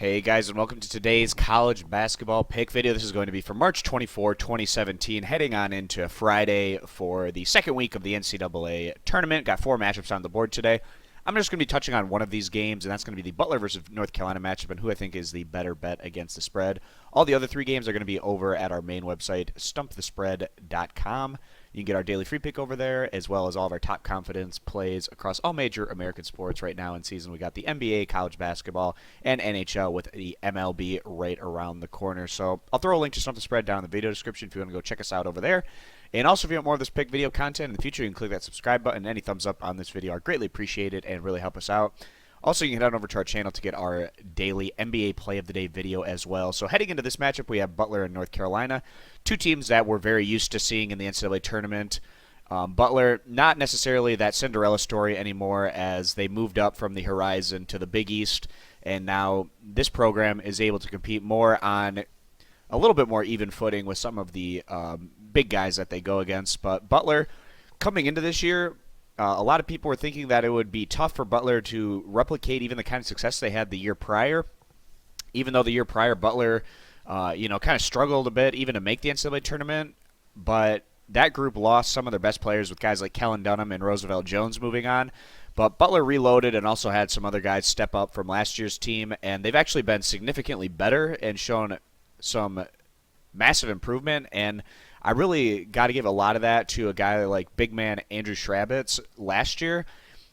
Hey guys, and welcome to today's college basketball pick video. This is going to be for March 24, 2017, heading on into Friday for the second week of the NCAA tournament. Got four matchups on the board today. I'm just going to be touching on one of these games, and that's going to be the Butler versus North Carolina matchup, and who I think is the better bet against the spread. All the other three games are going to be over at our main website, stumpthespread.com. You can get our daily free pick over there, as well as all of our top confidence plays across all major American sports right now in season. We got the NBA, college basketball, and NHL with the MLB right around the corner. So I'll throw a link to Stump the Spread down in the video description if you want to go check us out over there. And also, if you want more of this pick video content in the future, you can click that subscribe button. Any thumbs up on this video are greatly appreciated and really help us out. Also, you can head on over to our channel to get our daily NBA Play of the Day video as well. So heading into this matchup, we have Butler and North Carolina, two teams that we're very used to seeing in the NCAA tournament. Butler, not necessarily that Cinderella story anymore, as they moved up from the horizon to the Big East, and now this program is able to compete more on a little bit more even footing with some of the big guys that they go against. But Butler, coming into this year, a lot of people were thinking that it would be tough for Butler to replicate even the kind of success they had the year prior. Even though the year prior Butler, kind of struggled a bit even to make the NCAA tournament, but that group lost some of their best players with guys like Kellen Dunham and Roosevelt Jones moving on. But Butler reloaded and also had some other guys step up from last year's team, and they've actually been significantly better and shown some massive improvement. And I really got to give a lot of that to a guy like big man Andrew Schrabitz last year.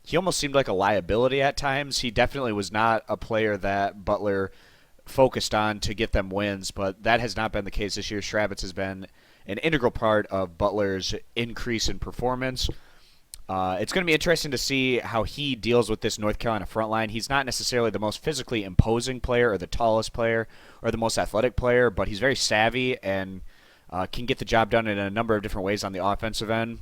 He almost seemed like a liability at times. He definitely was not a player that Butler focused on to get them wins, but that has not been the case this year. Schrabitz has been an integral part of Butler's increase in performance. It's going to be interesting to see how he deals with this North Carolina front line. He's not necessarily the most physically imposing player or the tallest player or the most athletic player, but he's very savvy and can get the job done in a number of different ways on the offensive end.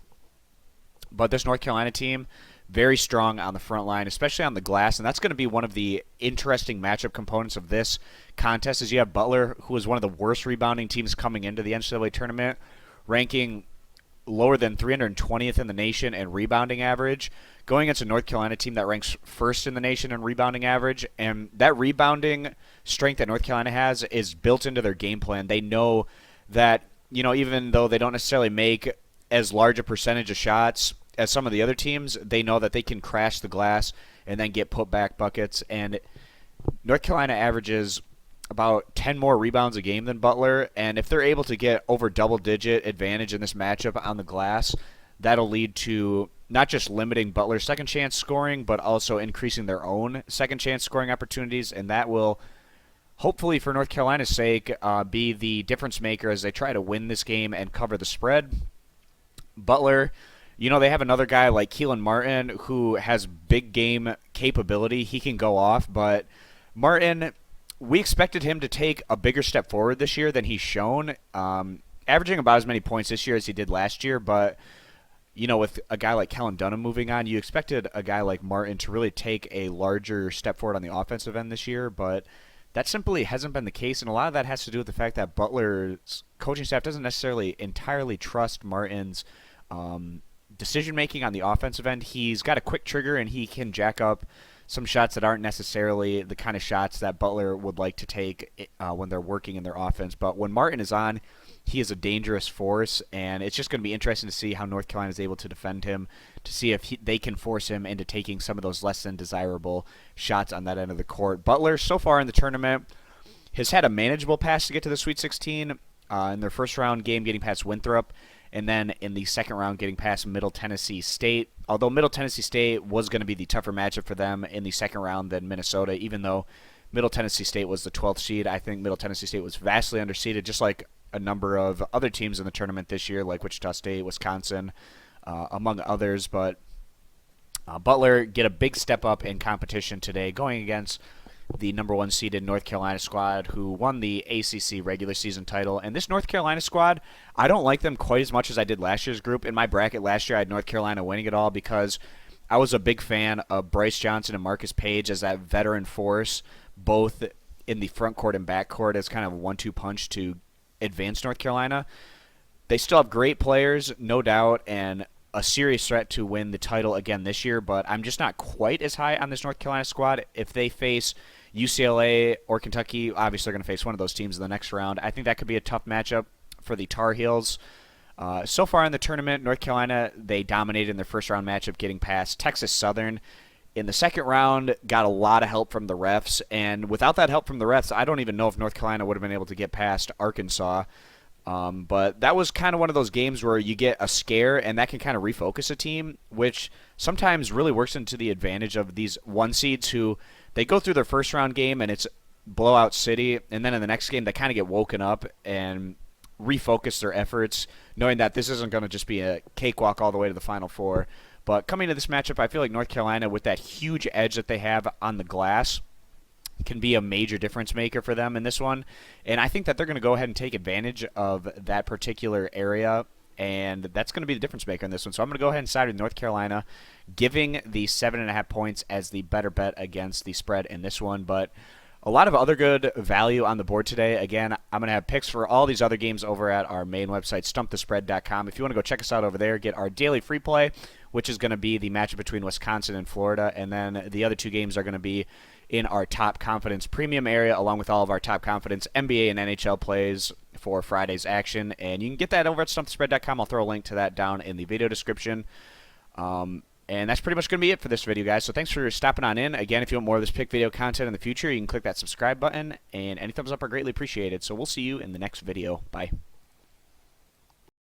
But this North Carolina team, very strong on the front line, especially on the glass, and that's going to be one of the interesting matchup components of this contest. Is you have Butler, who is one of the worst rebounding teams coming into the NCAA tournament, ranking lower than 320th in the nation in rebounding average, going against a North Carolina team that ranks first in the nation in rebounding average. And that rebounding strength that North Carolina has is built into their game plan. They know that, even though they don't necessarily make as large a percentage of shots as some of the other teams, they know that they can crash the glass and then get put back buckets. And North Carolina averages about 10 more rebounds a game than Butler, and if they're able to get over double-digit advantage in this matchup on the glass, that'll lead to not just limiting Butler's second-chance scoring, but also increasing their own second-chance scoring opportunities, and that will, hopefully for North Carolina's sake, be the difference maker as they try to win this game and cover the spread. Butler, they have another guy like Keelan Martin who has big game capability. He can go off, but Martin, we expected him to take a bigger step forward this year than he's shown, averaging about as many points this year as he did last year. But, with a guy like Kellen Dunham moving on, you expected a guy like Martin to really take a larger step forward on the offensive end this year. But that simply hasn't been the case, and a lot of that has to do with the fact that Butler's coaching staff doesn't necessarily entirely trust Martin's decision-making on the offensive end. He's got a quick trigger, and he can jack up some shots that aren't necessarily the kind of shots that Butler would like to take when they're working in their offense. But when Martin is on, he is a dangerous force, and it's just going to be interesting to see how North Carolina is able to defend him, to see if they can force him into taking some of those less than desirable shots on that end of the court. Butler, so far in the tournament, has had a manageable pass to get to the Sweet 16 in their first round game, getting past Winthrop, and then in the second round getting past Middle Tennessee State. Although Middle Tennessee State was going to be the tougher matchup for them in the second round than Minnesota, even though Middle Tennessee State was the 12th seed. I think Middle Tennessee State was vastly underseeded, just like a number of other teams in the tournament this year, like Wichita State, Wisconsin, among others. But Butler get a big step up in competition today, going against the number one seeded North Carolina squad, who won the ACC regular season title. And this North Carolina squad, I don't like them quite as much as I did last year's group. In my bracket last year, I had North Carolina winning it all because I was a big fan of Bryce Johnson and Marcus Page as that veteran force, both in the front court and back court, as kind of a 1-2 punch to advance North Carolina. They still have great players, no doubt, and a serious threat to win the title again this year, but I'm just not quite as high on this North Carolina squad. If they face UCLA or Kentucky, obviously, are going to face one of those teams in the next round. I think that could be a tough matchup for the Tar Heels. So far in the tournament, North Carolina, they dominated in their first round matchup, getting past Texas Southern. In the second round, got a lot of help from the refs, and without that help from the refs, I don't even know if North Carolina would have been able to get past Arkansas. But that was kind of one of those games where you get a scare, and that can kind of refocus a team, which sometimes really works into the advantage of these one seeds who they go through their first round game, and it's blowout city, and then in the next game, they kind of get woken up and refocus their efforts, knowing that this isn't going to just be a cakewalk all the way to the Final Four. But coming to this matchup, I feel like North Carolina, with that huge edge that they have on the glass, can be a major difference maker for them in this one. And I think that they're going to go ahead and take advantage of that particular area, and that's going to be the difference maker in this one. So I'm going to go ahead and side with North Carolina, giving the 7.5 points as the better bet against the spread in this one. But a lot of other good value on the board today. Again, I'm going to have picks for all these other games over at our main website, stumpthespread.com. If you want to go check us out over there, get our daily free play, which is going to be the matchup between Wisconsin and Florida. And then the other two games are going to be in our top confidence premium area, along with all of our top confidence NBA and NHL plays for Friday's action. And you can get that over at stumpthespread.com. I'll throw a link to that down in the video description. And that's pretty much going to be it for this video, guys. So thanks for stopping on in. Again, if you want more of this pick video content in the future, you can click that subscribe button. And any thumbs up are greatly appreciated. So we'll see you in the next video. Bye.